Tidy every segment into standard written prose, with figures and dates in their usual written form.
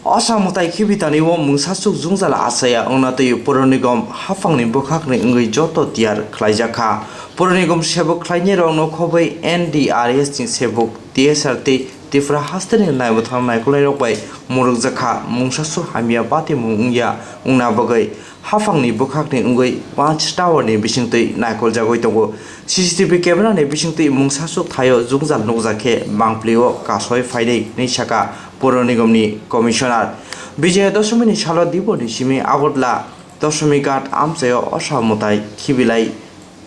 Asamutai kibitani wo mungsasuk jungzala asaya onatui Purunigom hafangni bukhakni ngui joto tiar khlaijaka Purunigom sebuk khlaini rongno khobai NDRS ni sebuk TSRT tifra hastani naibuthang naikulai rokbai murukjaka mungsasuk hamia bati mungya ungna bagai hafangni bukhakni ngui 5 tower ni bisingtui naikol jagoi tongo CCTV camera ni bisingtui mungsasuk thayo jungjal nukjake bangplio kasoi faidei ni saka Purunigomni Commissioner Bijaya Dashami Shala Diboni Simi Agotla Dashami Ghat Amsayo Asamutai Kibilai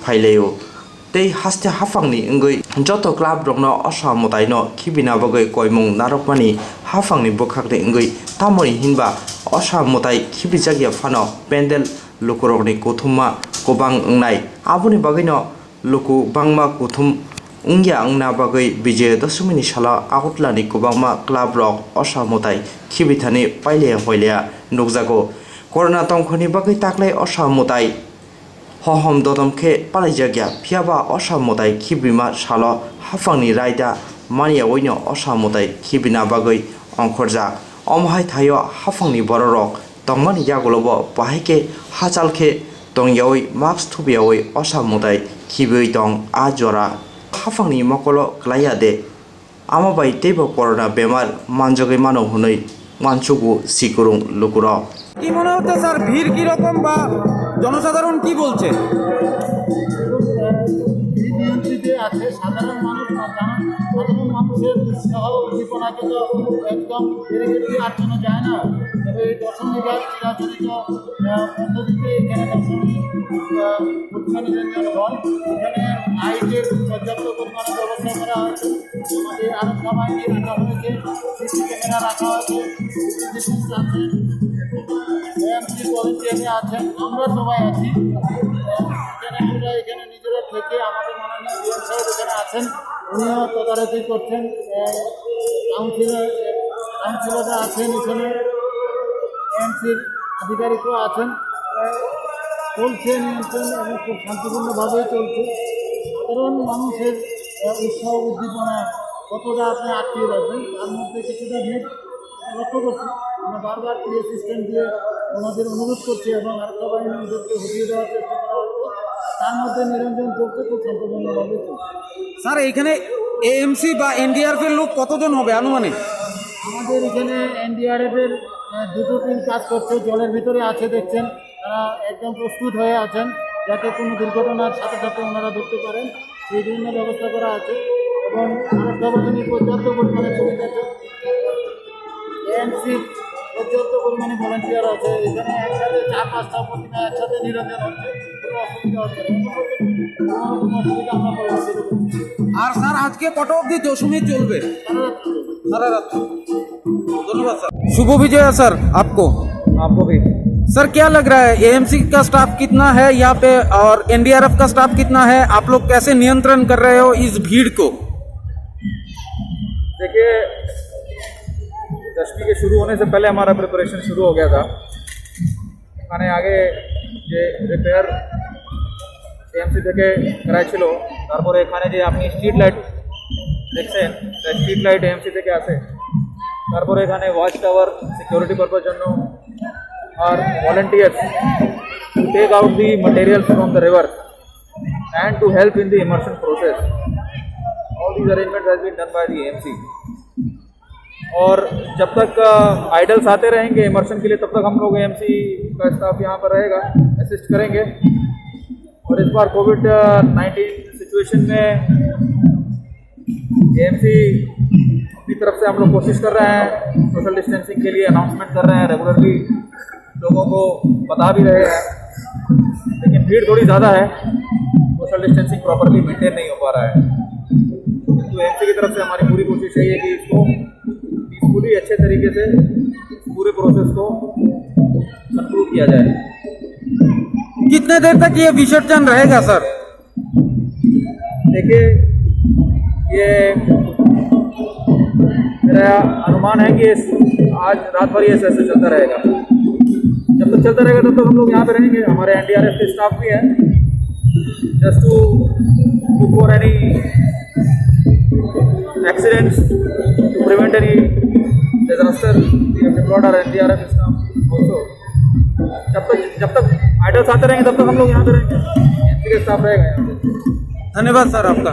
Faileo Tei Haste Hafangni Ngui Joto Club Rogno Asamutai no Kibina Bagoi Koimung Narokmani Hafangni Bukhakni Ngui Tamori Hinba Asamutai Kibijagia Fano Pendel Lukurogni Kuthuma Kobang Ngnai Abuni Bagino Luku Bangma Kuthum Ungya angna bagai Bijaya Dashami Shala Agotlani Kobangma Club Rock Asamutai Kibithani Paile Hoilea Nukjago Corona Tongkhoni bagai taklai Asamutai Hohom Dodomke Palajagya Phiaba Asamutai Kibima Shala Hafangni Raida Mania Oino Asamutai Kibina bagai Angkhorja Omhai Thayo Hafangni Bororok Tongmani Yagolobo Bahike Hachalke Tongyoi Max Thubiaoi Asamutai Kibui Tong Ajora Hafangni Mokolo Klayade Amabai Tebo Corona Bemar Manjoge Mano Hunoi Manchugu Sikurung Lukuro কি মনে হচ্ছে sir ভিড় কি রকম বা জনসাধারণ কি বলছে নিয়ন্ত্রিত আছে সাধারণ মানুষ সাধারণ মানুষের উৎসাহ উদ্দীপনাকে তো একদম বেড়ে গেলে আর জন্য যায় না তবে এই দশমী গাছ চিরাচরিত পদ্ধতিতে এখানে দশমী উৎসব নিরঞ্জন হয় এখানে লাইটের পর্যাপ্ত পরিমাণে ব্যবস্থা করা হয়েছে আমাদের আরও সবাই রাখা হয়েছে সিসি ক্যামেরা রাখা হয়েছে আছে এমসি ভলেন্টিয়ারে আছেন আমরা সবাই আছি এখানে নিজেরা থেকে আমাদের মাননীয় ডিএম সাহেব এখানে আছেন উনিও তদারকি করছেন কাউন্সিলররা আছেন এখানে এমসির আধিকারিকরা আছেন চলছে নিয়ন্ত্রণ এবং খুব শান্তিপূর্ণভাবেই চলছে সাধারণ মানুষের উৎসাহ উদ্দীপনা কতটা আপনি আটকিয়ে রাখবেন তার মধ্যে কিছুটা ভিড় লক্ষ্য করছি আমরা বারবার প্রিয় সিস্টেম দিয়ে ওনাদের অনুরোধ করছি এবং আর সবাই ওদেরকে হটিয়ে দেওয়ার চেষ্টা করা হচ্ছে তার মধ্যে নিরঞ্জন চলছে খুব শান্তিপূর্ণভাবে চলছে স্যার এখানে এএমসি বা এনডিআরএফের লোক কতজন হবে আনুমানিক আমাদের এখানে এনডিআরএফের দুটো টিম কাজ করছে জলের ভিতরে আছে দেখছেন তারা একদম প্রস্তুত হয়ে আছেন যাতে কোনো দুর্ঘটনার সাথে সাথে ওনারা ধরতে পারেন সেই বিভিন্ন ব্যবস্থা করা আছে এবং আরও পর্যাপ্ত পরিমাণে পুলিশ আছে এএমসির পর্যাপ্ত পরিমাণে ভলান্টিয়ার আছে এখানে একসাথে 4-5টা প্রতিমা একসাথে নিরঞ্জন হচ্ছে কোনো অসুবিধা হচ্ছে কোনো অসুবিধা আমরা পরিবর্তিত করছি আর স্যার আজকে কত অবধি দশমী চলবে সারা রাত ধন্যবাদ স্যার শুভ विजय सर आपको भी सर क्या लग रहा है एएमसी का स्टाफ कितना है यहाँ पे और एनडीआरएफ का स्टाफ कितना है आप लोग कैसे नियंत्रण कर रहे हो इस भीड़ को देखिए दशमी के शुरू होने से पहले हमारा प्रिपरेशन शुरू हो गया था মানে আগে যে রিপেয়ার এএমসি থেকে করাইছিল তারপরে এখানে যে আপনি স্ট্রিট লাইট দেখছেন স্ট্রিট লাইট এএমসি থেকে আসে তারপরে এখানে ওয়াচ টাওয়ার সিকিউরিটি পারপাস জন্য আর volunteers to take out the materials from the river and to help in the immersion process. All these arrangements has been done by the AMC. और जब तक idols आते रहेंगे इमर्शन के लिए तब तक हम लोग एएमसी का स्टाफ यहाँ पर रहेगा असिस्ट करेंगे और इस बार कोविड-19 सिचुएशन में एएमसी की तरफ से हम लोग कोशिश कर रहे हैं सोशल डिस्टेंसिंग के लिए अनाउंसमेंट कर रहे हैं रेगुलरली लोगों को बता भी रहे हैं लेकिन भीड़ थोड़ी ज़्यादा है सोशल डिस्टेंसिंग प्रॉपरली मेंटेन नहीं हो पा रहा है तो एएमसी की तरफ से हमारी पूरी कोशिश यही है कि इसको पीसफुली अच्छे तरीके से पूरे प्रोसेस को कंट्रोल किया जाए कितने देर तक ये विसर्जन रहेगा सर देखिए ये मेरा अनुमान है कि आज रात भर ये ऐसे चलता रहेगा जब तक चलता रहेगा तब तक हम लोग यहाँ पे रहेंगे हमारे एनडीआरएफ के स्टाफ भी हैं just to for any accidents, to prevent any disaster, we have deployed our NDRF system also. जब तक आइडल्स आते रहेंगे तब तक हम लोग यहाँ पे रहेंगे, एमसी का स्टाफ रहेगा यहाँ पे। धन्यवाद सर आपका।